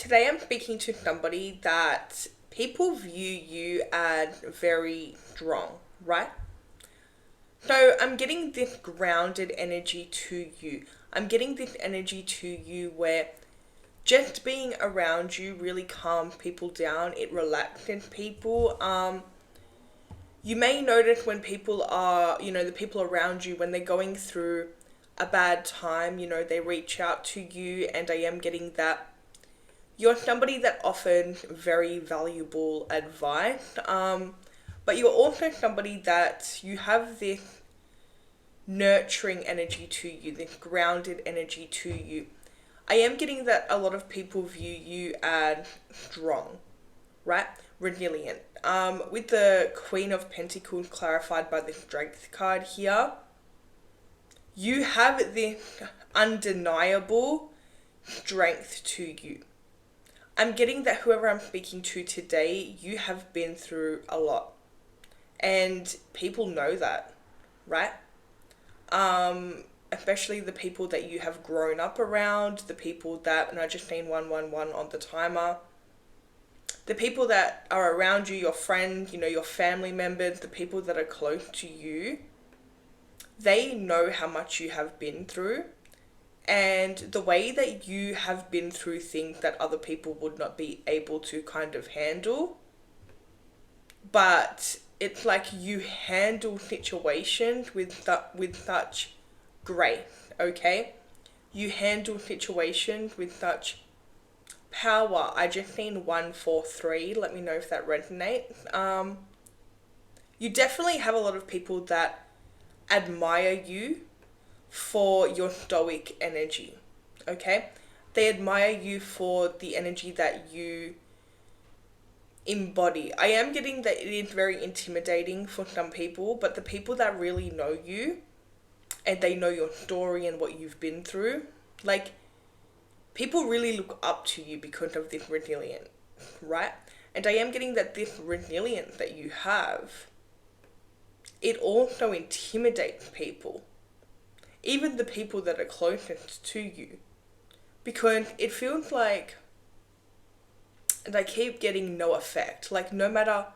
Today I'm speaking to somebody that people view you as very strong, right? So I'm getting this grounded energy to you. I'm getting this energy to you where just being around you really calms people down. It relaxes people. You may notice when people are, the people around you, when they're going through a bad time, they reach out to you, and I am getting that you're somebody that offers very valuable advice, but you're also somebody that you have this nurturing energy to you, this grounded energy to you. I am getting that a lot of people view you as strong, right? Resilient. With the Queen of Pentacles clarified by the Strength card here, you have this undeniable strength to you. I'm getting that whoever I'm speaking to today, you have been through a lot. And people know that, right? Especially the people that you have grown up around, the people that, and I just seen 111 on the timer, the people that are around you, your friends, your family members, the people that are close to you, they know how much you have been through. And the way that you have been through things that other people would not be able to kind of handle. But it's like you handle situations with such grace, okay? You handle situations with such power. I just seen 143. Let me know if that resonates. You definitely have a lot of people that admire you for your stoic energy, okay? They admire you for the energy that you embody. I am getting that it is very intimidating for some people, but the people that really know you and they know your story and what you've been through, like, people really look up to you because of this resilience, right? And I am getting that this resilience that you have, it also intimidates people, even the people that are closest to you, because it feels like they keep getting no effect. Like, no matter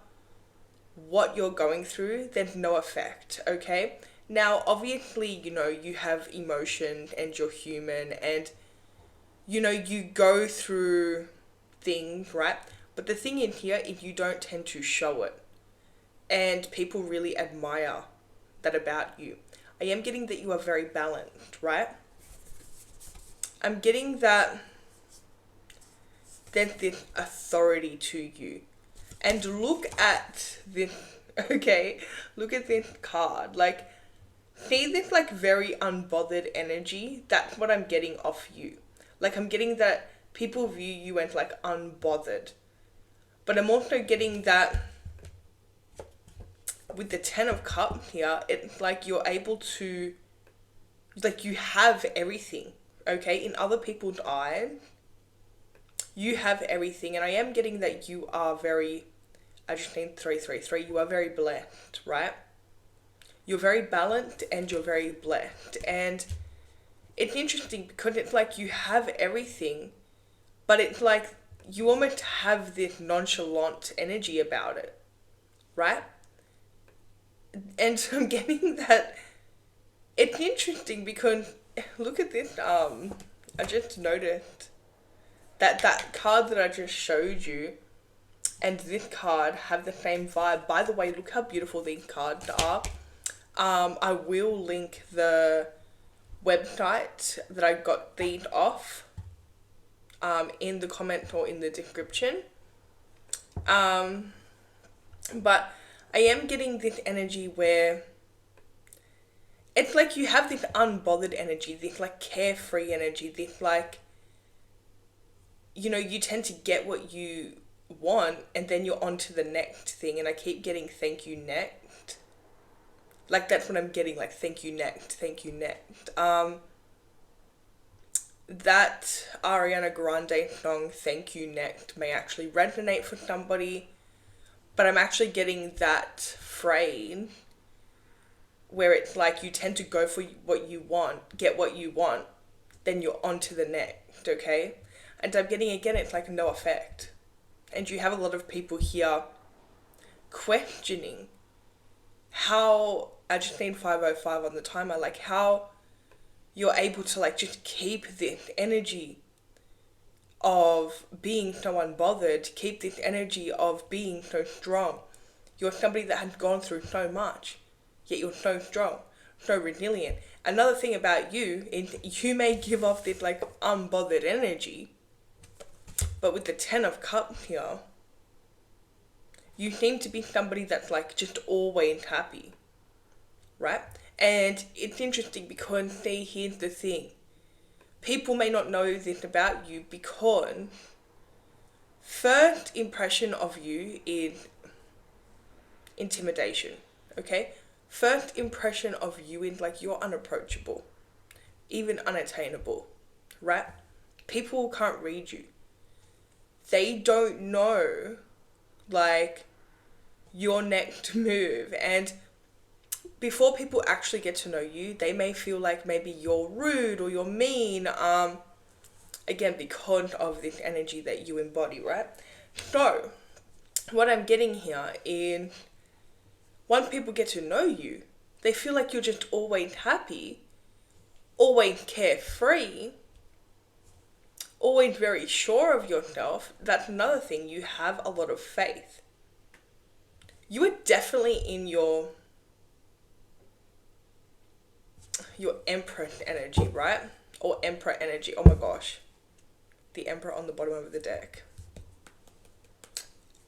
what you're going through, there's no effect, okay? Now, obviously, you have emotion and you're human and, you go through things, right? But the thing in here is you don't tend to show it. And people really admire that about you. I am getting that you are very balanced, right? I'm getting that there's this authority to you. And look at this, okay? Look at this card. Like, see this, like, very unbothered energy? That's what I'm getting off you. Like, I'm getting that people view you as, like, unbothered. But I'm also getting that with the 10 of Cups here, it's like you're able to, like, you have everything, okay? In other people's eyes, you have everything. And I am getting that you are very, I just need 333, you are very blessed, right? You're very balanced and you're very blessed. And it's interesting because it's like you have everything, but it's like you almost have this nonchalant energy about it, right? And so I'm getting that it's interesting because look at this. I just noticed that card that I just showed you and this card have the same vibe. By the way, look how beautiful these cards are. I will link the website that I got these off in the comment or in the description. But I am getting this energy where it's like you have this unbothered energy, this, like, carefree energy, this, like, you tend to get what you want and then you're on to the next thing. And I keep getting thank you next. Like, that's what I'm getting, like, thank you next, thank you next. That Ariana Grande song, Thank You Next, may actually resonate for somebody. But I'm actually getting that phrase where it's like you tend to go for what you want, get what you want, then you're on to the next, okay? And I'm getting, again, it's like no effect. And you have a lot of people here questioning how, I just need 505 on the timer, like how you're able to like just keep this energy of being so unbothered, keep this energy of being so strong. You're somebody that has gone through so much, yet you're so strong, so resilient. Another thing about you is you may give off this like unbothered energy, but with the 10 of Cups here, you seem to be somebody that's like just always happy, right? And it's interesting because, see, here's the thing. People may not know this about you because first impression of you is intimidation, okay? First impression of you is like you're unapproachable, even unattainable, right? People can't read you. They don't know like your next move, and before people actually get to know you, they may feel like maybe you're rude or you're mean, again, because of this energy that you embody, right? So, what I'm getting here is, once people get to know you, they feel like you're just always happy, always carefree, always very sure of yourself. That's another thing, you have a lot of faith. You are definitely in your Empress energy, right? Or Emperor energy. Oh my gosh. The Emperor on the bottom of the deck.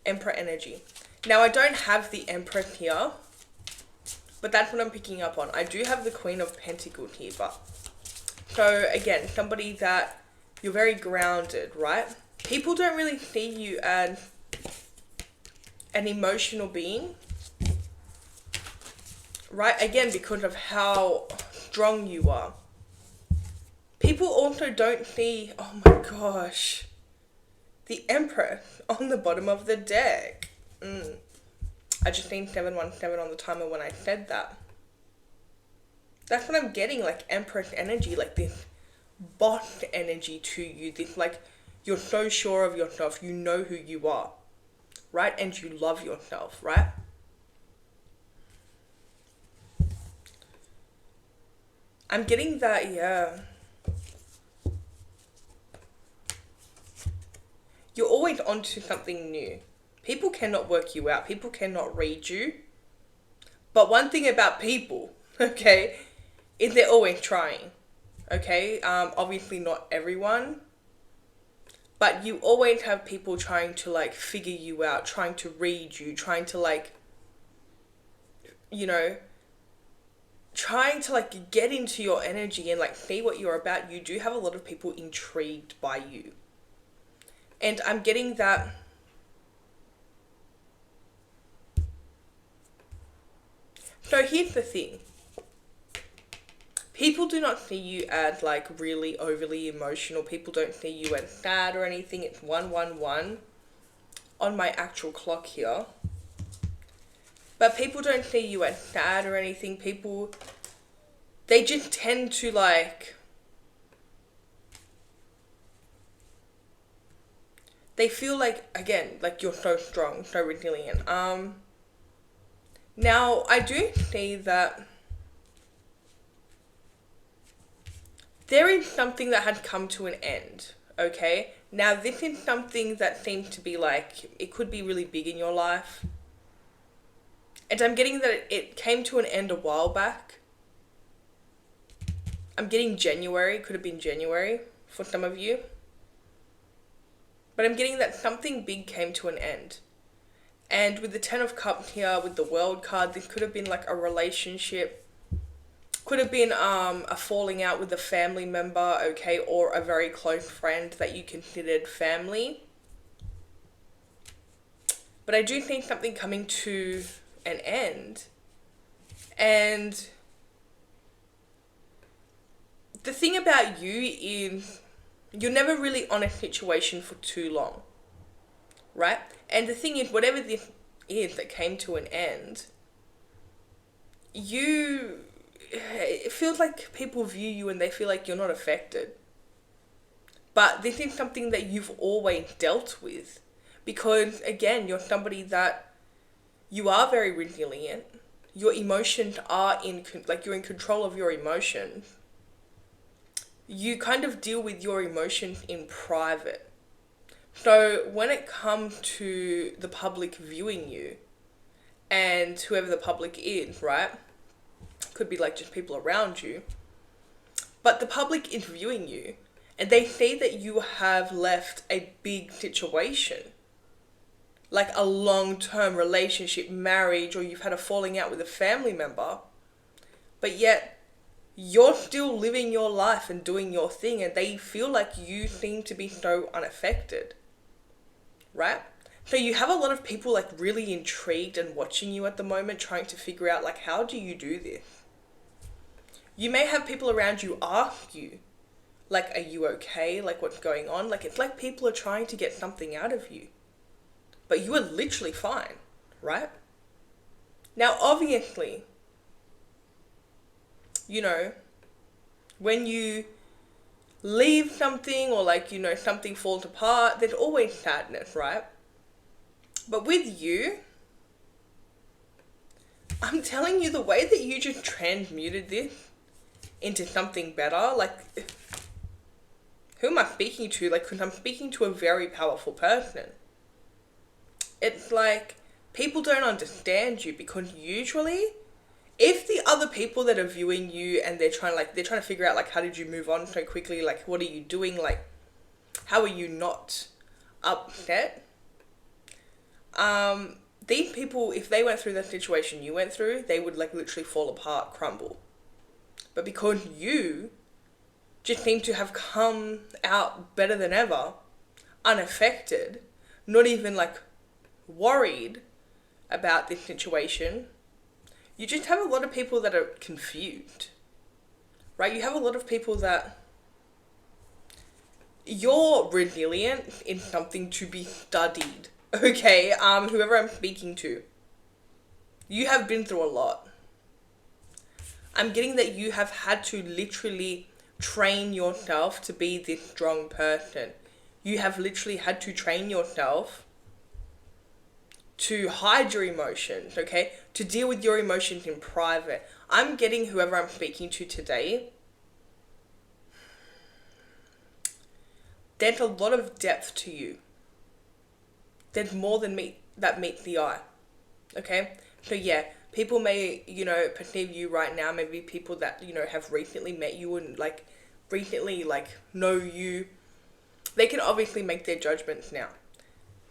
Emperor energy. Now, I don't have the Empress here, but that's what I'm picking up on. I do have the Queen of Pentacles here, but... So, again, somebody that you're very grounded, right? People don't really see you as an emotional being, right? Again, because of how strong you are. People also don't see, oh my gosh, the Empress on the bottom of the deck. I just seen 717 on the timer when I said that. That's what I'm getting, like Empress energy, like this boss energy to you. This like, you're so sure of yourself, you know who you are, right? And you love yourself, right? I'm getting that, yeah. You're always onto something new. People cannot work you out. People cannot read you. But one thing about people, okay, is they're always trying, okay? Obviously not everyone. But you always have people trying to, like, figure you out, trying to read you, trying to, like, you know, trying to like get into your energy and like see what you're about. You do have a lot of people intrigued by you. And I'm getting that so here's the thing. People do not see you as like really overly emotional. People don't see you as sad or anything. It's 111 on my actual clock here. But people don't see you as sad or anything. People, they just tend to like, they feel like, again, like you're so strong, so resilient. Now, I do see that there is something that had come to an end, okay? Now, this is something that seems to be like, it could be really big in your life. And I'm getting that it came to an end a while back. I'm getting January, could have been January for some of you. But I'm getting that something big came to an end. And with the 10 of Cups here, with the World card, this could have been like a relationship. Could have been a falling out with a family member, okay, or a very close friend that you considered family. But I do think something coming to an end. And the thing about you is you're never really on a situation for too long, right? And the thing is, whatever this is that came to an end, it feels like people view you and they feel like you're not affected. But this is something that you've always dealt with. Because, again, you're somebody that you are very resilient. Your emotions are you're in control of your emotions. You kind of deal with your emotions in private. So when it comes to the public viewing you, and whoever the public is, right? Could be like just people around you. But the public is viewing you, and they see that you have left a big situation, like a long-term relationship, marriage, or you've had a falling out with a family member, but yet you're still living your life and doing your thing, and they feel like you seem to be so unaffected, right? So you have a lot of people like really intrigued and watching you at the moment, trying to figure out like, how do you do this? You may have people around you ask you, like, are you okay? Like, what's going on? Like, it's like people are trying to get something out of you. But you are literally fine, right? Now, obviously, you know, when you leave something or like, you know, something falls apart, there's always sadness, right? But with you, I'm telling you, the way that you just transmuted this into something better, like, who am I speaking to? Like, because I'm speaking to a very powerful person. It's like, people don't understand you because usually, if the other people that are viewing you and they're trying to figure out, like, how did you move on so quickly? Like, what are you doing? Like, how are you not upset? These people, if they went through the situation you went through, they would like literally fall apart, crumble. But because you just seem to have come out better than ever, unaffected, not even like worried about this situation, you just have a lot of people that are confused, right? You have a lot of people that you're resilient in something to be studied, okay? Whoever I'm speaking to, you have been through a lot. I'm getting that you have had to literally train yourself to be this strong person. You have literally had to train yourself to hide your emotions, okay? To deal with your emotions in private. I'm getting whoever I'm speaking to today, there's a lot of depth to you. There's more than that meets the eye, okay? So yeah, people may, you know, perceive you right now, maybe people that, you know, have recently met you and like recently like know you, they can obviously make their judgments now.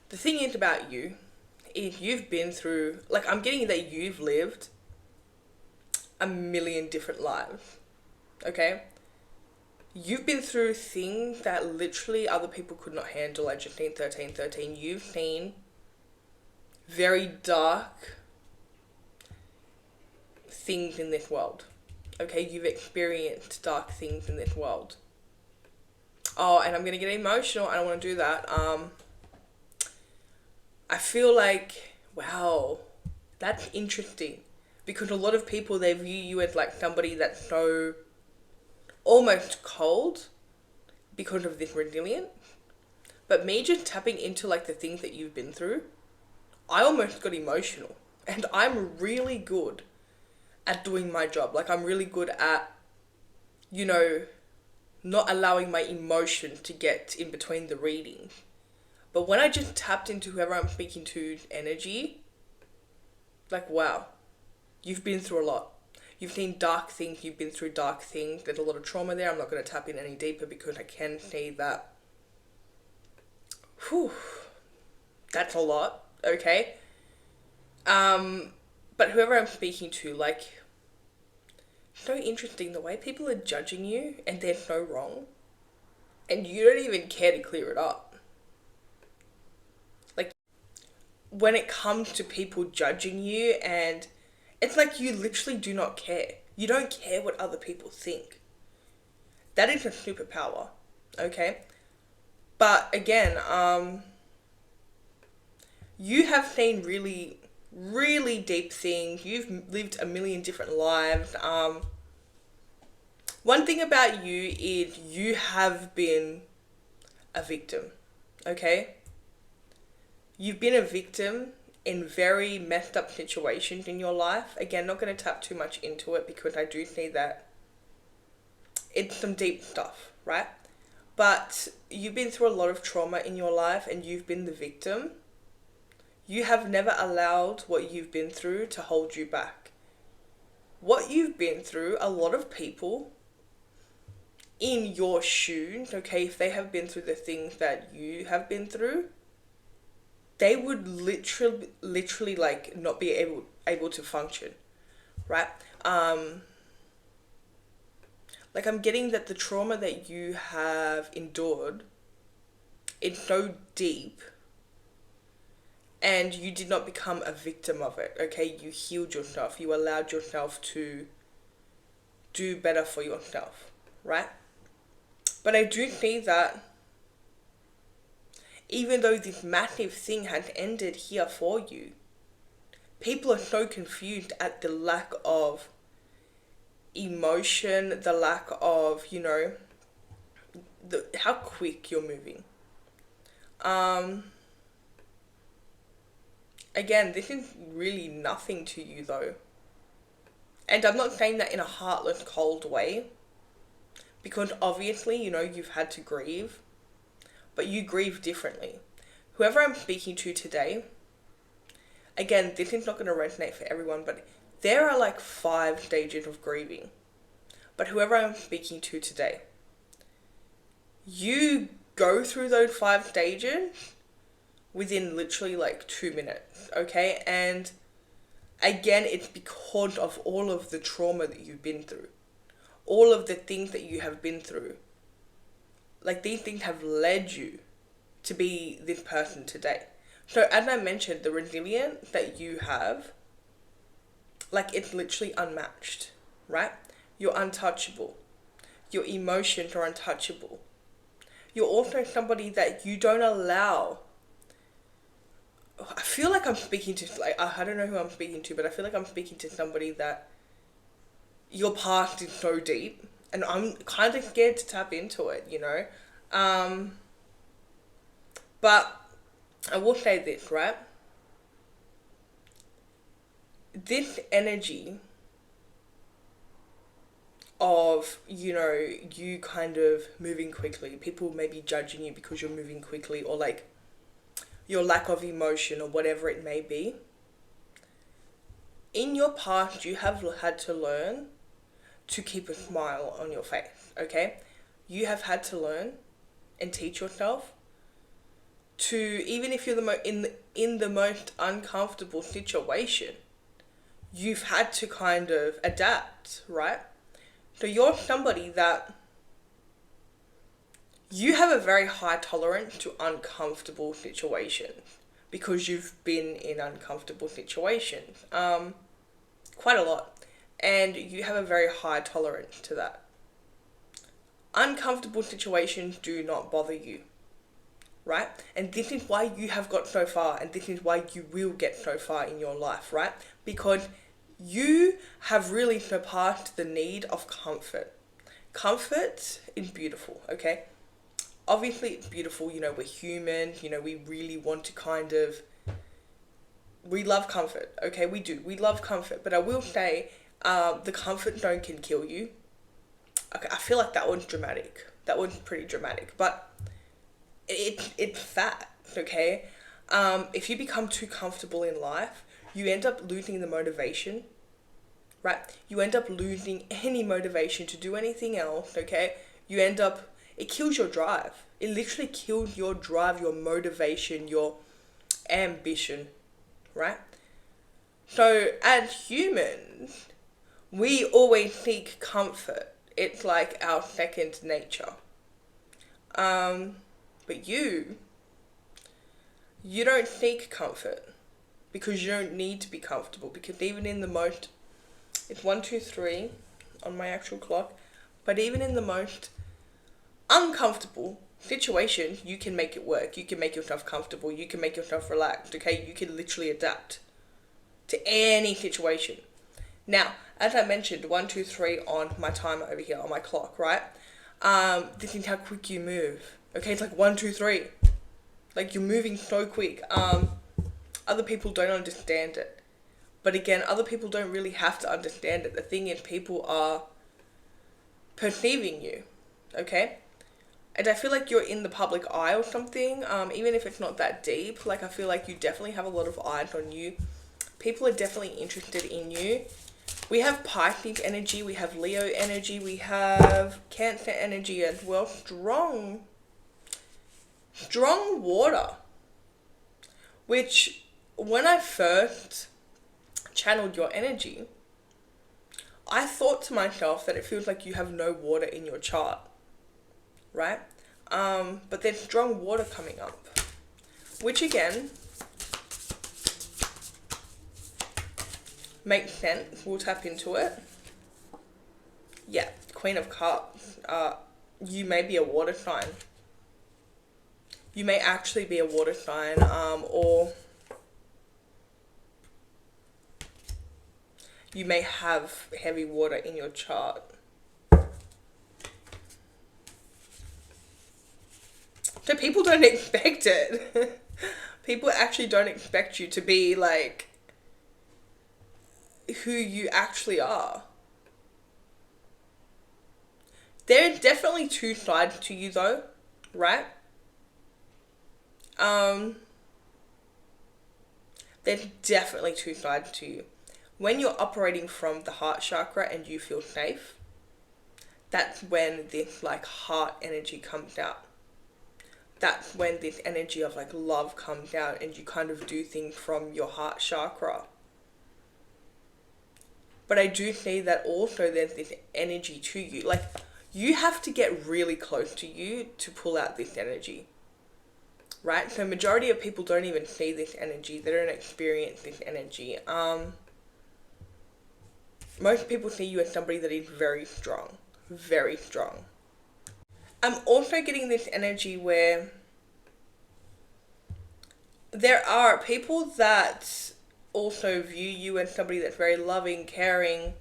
The thing is about you is you've been through, like, I'm getting that you've lived a million different lives, okay? You've been through things that literally other people could not handle at just 13. You've seen very dark things in this world, okay? You've experienced dark things in this world. Oh, and I'm going to get emotional. I don't want to do that. I feel like, wow, that's interesting. Because a lot of people, they view you as like somebody that's so almost cold because of this resilience. But me just tapping into like the things that you've been through, I almost got emotional. And I'm really good at doing my job. Like, I'm really good at, you know, not allowing my emotions to get in between the readings. But when I just tapped into whoever I'm speaking to's energy, like, wow, you've been through a lot. You've seen dark things, you've been through dark things. There's a lot of trauma there. I'm not going to tap in any deeper because I can see that, whew, that's a lot, okay? But whoever I'm speaking to, like, so interesting the way people are judging you and they're so wrong. And you don't even care to clear it up. Like, when it comes to people judging you, and it's like you literally do not care. You don't care what other people think. That is a superpower, okay? But again, you have seen really, really deep things. You've lived a million different lives. One thing about you is you have been a victim, okay? You've been a victim in very messed up situations in your life. Again, not going to tap too much into it because I do think that it's some deep stuff, right? But you've been through a lot of trauma in your life and you've been the victim. You have never allowed what you've been through to hold you back. What you've been through, a lot of people in your shoes, okay, if they have been through the things that you have been through, they would literally like not be able to function, right? Like I'm getting that the trauma that you have endured, it's so deep, and you did not become a victim of it, okay? You healed yourself. You allowed yourself to do better for yourself, right? But I do see that even though this massive thing has ended here for you, people are so confused at the lack of emotion, the lack of, how quick you're moving. Again, this is really nothing to you though. And I'm not saying that in a heartless, cold way, because obviously, you've had to grieve, but you grieve differently. Whoever I'm speaking to today, again, this is not going to resonate for everyone, but there are like 5 stages of grieving. But whoever I'm speaking to today, you go through those 5 stages within literally like 2 minutes, okay? And again, it's because of all of the trauma that you've been through, all of the things that you have been through. Like these things have led you to be this person today. So as I mentioned, the resilience that you have, like it's literally unmatched, right? You're untouchable. Your emotions are untouchable. You're also somebody that you don't allow. I feel like I'm speaking to, like, I don't know who I'm speaking to, but I feel like I'm speaking to somebody that your past is so deep, and I'm kind of scared to tap into it, But I will say this, right? This energy of, you kind of moving quickly, people may be judging you because you're moving quickly, or like your lack of emotion or whatever it may be. In your past, you have had to learn to keep a smile on your face, okay? You have had to learn and teach yourself to, even if you're in the most uncomfortable situation, you've had to kind of adapt, right? So you're somebody that you have a very high tolerance to uncomfortable situations because you've been in uncomfortable situations quite a lot, and you have a very high tolerance to that. Uncomfortable situations do not bother you, right? And this is why you have got so far, and this is why you will get so far in your life, right? Because you have really surpassed the need of comfort. Comfort is beautiful, okay? Obviously it's beautiful, we're human, we really want to we love comfort, okay? We do, we love comfort, but I will say, the comfort zone can kill you. Okay, I feel like that one's dramatic. That one's pretty dramatic, but it's fact, okay? If you become too comfortable in life, you end up losing the motivation, right? You end up losing any motivation to do anything else, okay? It kills your drive. It literally kills your drive, your motivation, your ambition, right? So as humans, we always seek comfort. It's like our second nature. But you don't seek comfort because you don't need to be comfortable, because even in the most, it's 1, 2, 3 on my actual clock, but even in the most uncomfortable situations, you can make it work. You can make yourself comfortable. You can make yourself relaxed, okay? You can literally adapt to any situation. Now, as I mentioned, 1, 2, 3 on my timer over here on my clock, right? This is how quick you move, Okay, it's like 1, 2, 3. Like you're moving so quick. Other people don't understand it. But again, other people don't really have to understand it. The thing is, people are perceiving you. Okay? And I feel like you're in the public eye or something, even if it's not that deep. Like, I feel like you definitely have a lot of eyes on you. People are definitely interested in you. We have Pisces energy, we have Leo energy, we have Cancer energy as well. Strong water. Which, when I first channeled your energy, I thought to myself that it feels like you have no water in your chart. Right? But there's strong water coming up, which again makes sense. We'll tap into it. Yeah, Queen of Cups. You may be a water sign. You may actually be a water sign, or you may have heavy water in your chart. So people don't expect it. People actually don't expect you to be like who you actually are. There are definitely two sides to you though, right? There's definitely two sides to you. When you're operating from the heart chakra and you feel safe, that's when this like heart energy comes out. That's when this energy of like love comes out and you kind of do things from your heart chakra. But I do see that also there's this energy to you. Like, you have to get really close to you to pull out this energy. Right? So majority of people don't even see this energy. They don't experience this energy. Most people see you as somebody that is very strong. Very strong. I'm also getting this energy where there are people that also view you as somebody that's very loving, caring,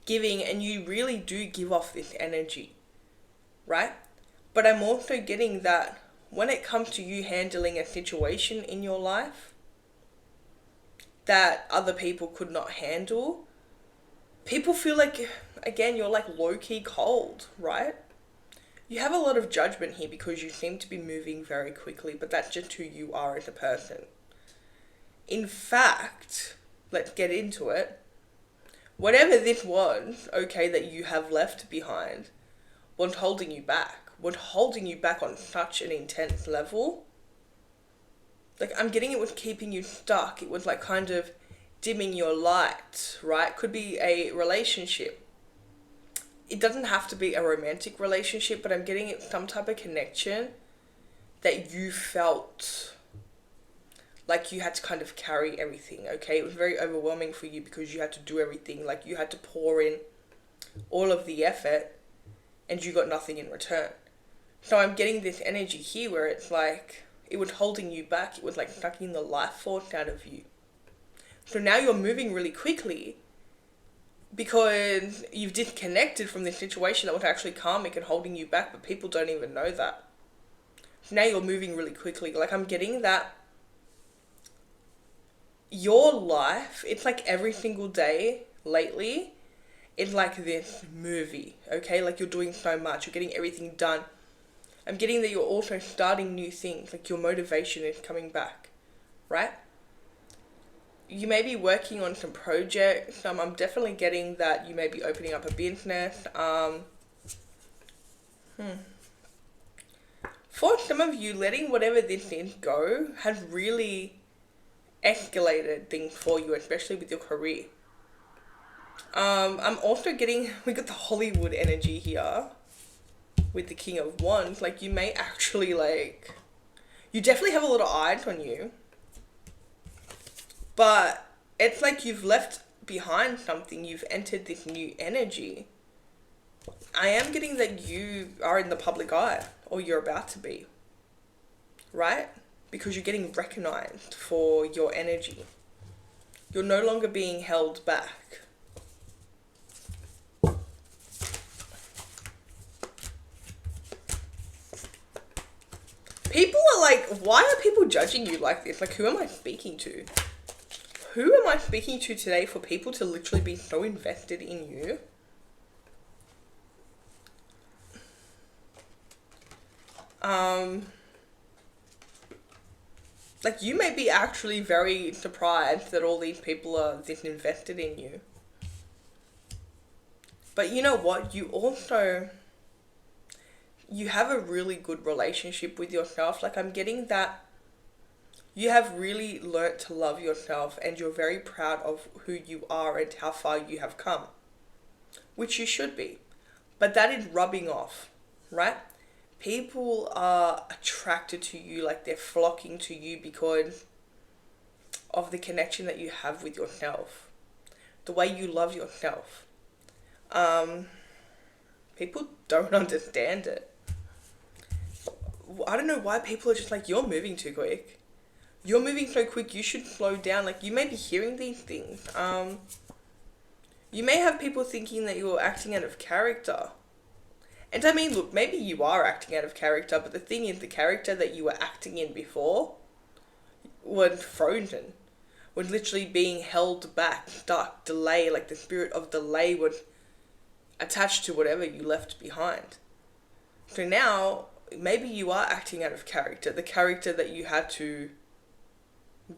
giving, and you really do give off this energy, right? But I'm also getting that when it comes to you handling a situation in your life that other people could not handle, people feel like, again, you're like low-key cold, right? You have a lot of judgment here because you seem to be moving very quickly, but that's just who you are as a person. In fact, let's get into it. Whatever this was, okay, that you have left behind, was holding you back. Was holding you back on such an intense level. Like, I'm getting it was keeping you stuck. It was like kind of dimming your light, right? Could be a relationship. It doesn't have to be a romantic relationship, but I'm getting it some type of connection that you felt like you had to kind of carry everything, okay? It was very overwhelming for you because you had to do everything. Like, you had to pour in all of the effort and you got nothing in return. So I'm getting this energy here where it's like it was holding you back. It was like sucking the life force out of you. So now you're moving really quickly because you've disconnected from this situation that was actually karmic and holding you back, but people don't even know that. So now you're moving really quickly. Like, I'm getting that your life, it's like every single day lately, it's like this movie, okay? Like, you're doing so much, you're getting everything done. I'm getting that you're also starting new things, like your motivation is coming back, right? You may be working on some projects. I'm definitely getting that you may be opening up a business. For some of you, letting whatever this is go has really escalated things for you, especially with your career. I'm also getting, we got the Hollywood energy here with the King of Wands. Like, you may actually like, you definitely have a lot of eyes on you. But it's like you've left behind something. You've entered this new energy. I am getting that you are in the public eye, or you're about to be. Right? Because you're getting recognized for your energy. You're no longer being held back. like, why are people judging you like this? Like, who am I speaking to? Who am I speaking to today for people to literally be so invested in you? Like, you may be actually very surprised that all these people are this invested in you. But you know what? You have a really good relationship with yourself. Like, I'm getting that you have really learnt to love yourself and you're very proud of who you are and how far you have come, which you should be. But that is rubbing off, right? People are attracted to you, like they're flocking to you because of the connection that you have with yourself, the way you love yourself. People don't understand it. I don't know why people are just like, you're moving too quick. You're moving so quick, you should slow down. Like, you may be hearing these things. You may have people thinking that you're acting out of character. And I mean, look, maybe you are acting out of character, but the thing is, the character that you were acting in before was frozen, was literally being held back, stuck, delay, like the spirit of delay was attached to whatever you left behind. So now, maybe you are acting out of character, the character that you had to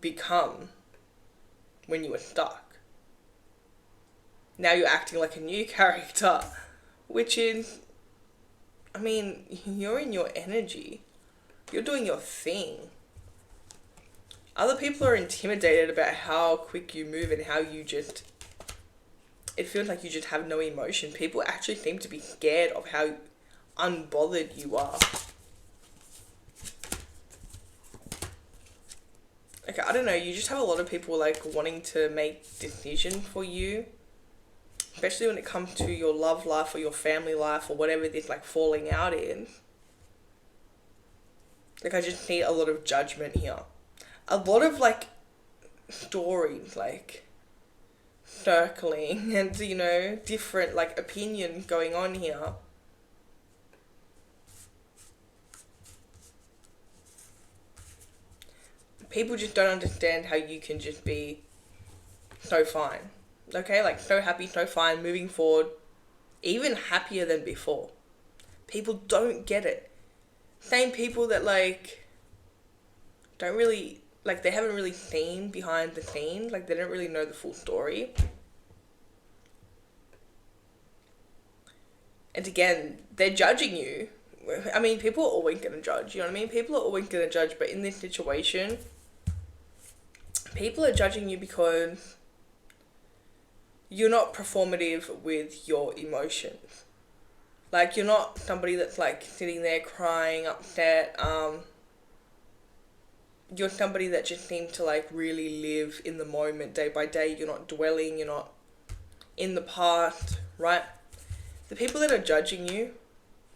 become when you were stuck. Now you're acting like a new character, which is, I mean, you're in your energy. You're doing your thing. Other people are intimidated about how quick you move and how you just, it feels like you just have no emotion. People actually seem to be scared of how unbothered you are. Okay, I don't know, you just have a lot of people like wanting to make decisions for you, especially when it comes to your love life or your family life or whatever this like falling out is. Like, I just see a lot of judgment here. A lot of like stories like circling and, you know, different like opinions going on here. People just don't understand how you can just be so fine. Okay, like so happy, so fine, moving forward, even happier than before. People don't get it. Same people that like don't really, like they haven't really seen behind the scenes, like they don't really know the full story. And again, they're judging you. I mean, people are always going to judge, you know what I mean? People are always going to judge, but in this situation, people are judging you because you're not performative with your emotions. Like, you're not somebody that's like sitting there crying, upset. You're somebody that just seems to like really live in the moment day by day. You're not dwelling, you're not in the past, right? The people that are judging you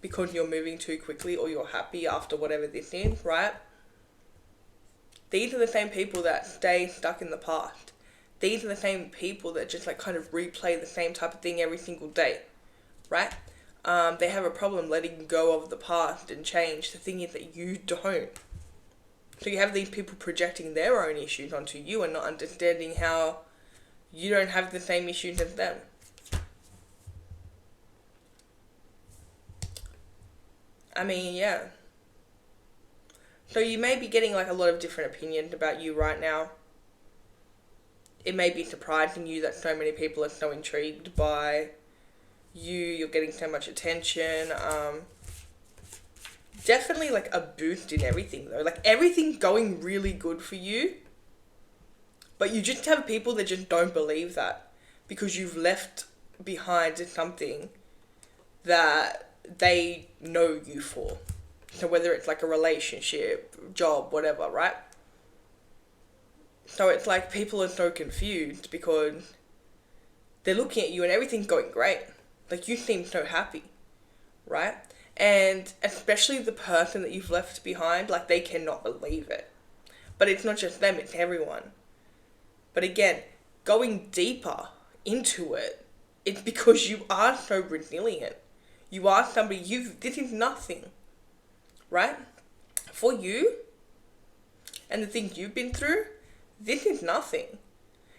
because you're moving too quickly or you're happy after whatever this is, right? These are the same people that stay stuck in the past. These are the same people that just like kind of replay the same type of thing every single day, right? They have a problem letting go of the past and change. The thing is that you don't. So you have these people projecting their own issues onto you and not understanding how you don't have the same issues as them. I mean, yeah. So you may be getting like a lot of different opinions about you right now. It may be surprising you that so many people are so intrigued by you. You're getting so much attention. Definitely like a boost in everything though. Like everything's going really good for you. But you just have people that just don't believe that because you've left behind something that they know you for. So whether it's like a relationship, job, whatever, right? So it's like people are so confused because they're looking at you and everything's going great. Like you seem so happy, right? And especially the person that you've left behind, like they cannot believe it. But it's not just them, it's everyone. But again, going deeper into it, it's because you are so resilient. You are somebody, this is nothing, right? For you, and the things you've been through, this is nothing.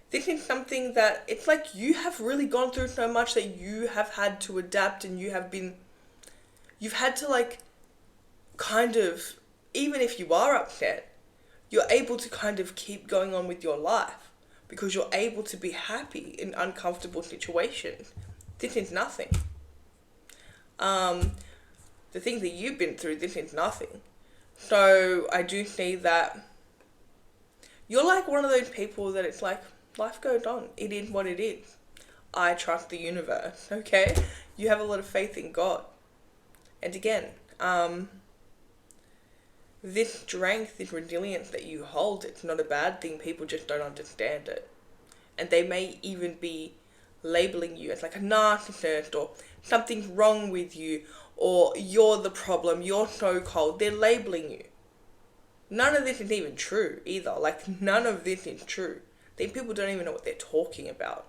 This is something that it's like you have really gone through so much that you have had to adapt, and you've had to like kind of, even if you are upset, you're able to kind of keep going on with your life because you're able to be happy in uncomfortable situations. This is nothing. The things that you've been through, this is nothing. So I do see that you're like one of those people that it's like, life goes on. It is what it is. I trust the universe, okay? You have a lot of faith in God. And again, this strength, this resilience that you hold, it's not a bad thing. People just don't understand it. And they may even be labeling you as like a narcissist, or something's wrong with you, or you're the problem, you're so cold. They're labeling you. None of this is even true either. Like, none of this is true. These people don't even know what they're talking about.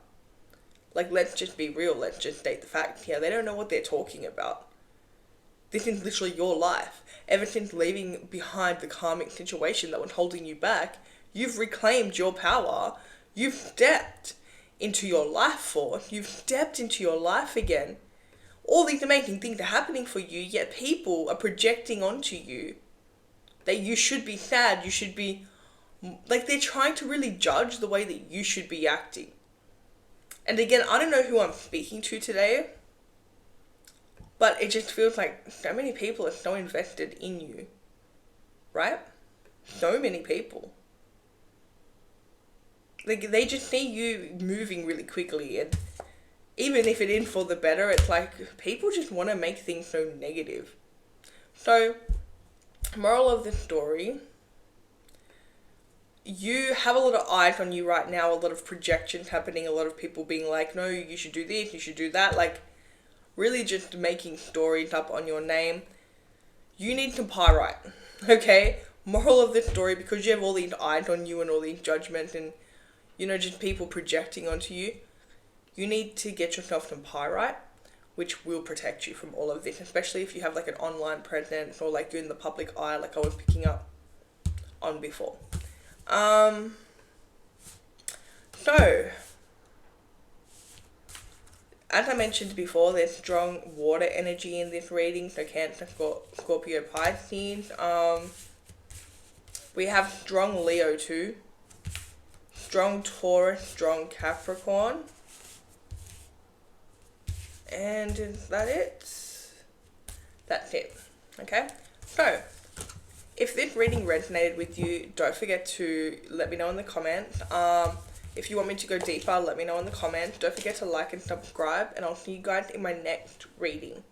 Like, let's just be real. Let's just state the facts here. They don't know what they're talking about. This is literally your life. Ever since leaving behind the karmic situation that was holding you back, you've reclaimed your power. You've stepped into your life force. You've stepped into your life again. All these amazing things are happening for you, yet people are projecting onto you that you should be sad, you should be... Like, they're trying to really judge the way that you should be acting. And again, I don't know who I'm speaking to today, but it just feels like so many people are so invested in you, right? So many people. Like, they just see you moving really quickly, and even if it is for the better, it's like people just want to make things so negative. So, moral of the story, you have a lot of eyes on you right now, a lot of projections happening, a lot of people being like, no, you should do this, you should do that, like really just making stories up on your name. You need some pyrite, okay? Moral of the story, because you have all these eyes on you and all these judgments and, you know, just people projecting onto you, you need to get yourself some pyrite, which will protect you from all of this, especially if you have like an online presence or like you're in the public eye, like I was picking up on before. So, as I mentioned before, there's strong water energy in this reading, so Cancer, Scorpio, Pisces. We have strong Leo too, strong Taurus, strong Capricorn. And is that it? That's it. Okay? So, if this reading resonated with you, don't forget to let me know in the comments. If you want me to go deeper, let me know in the comments. Don't forget to like and subscribe, and I'll see you guys in my next reading.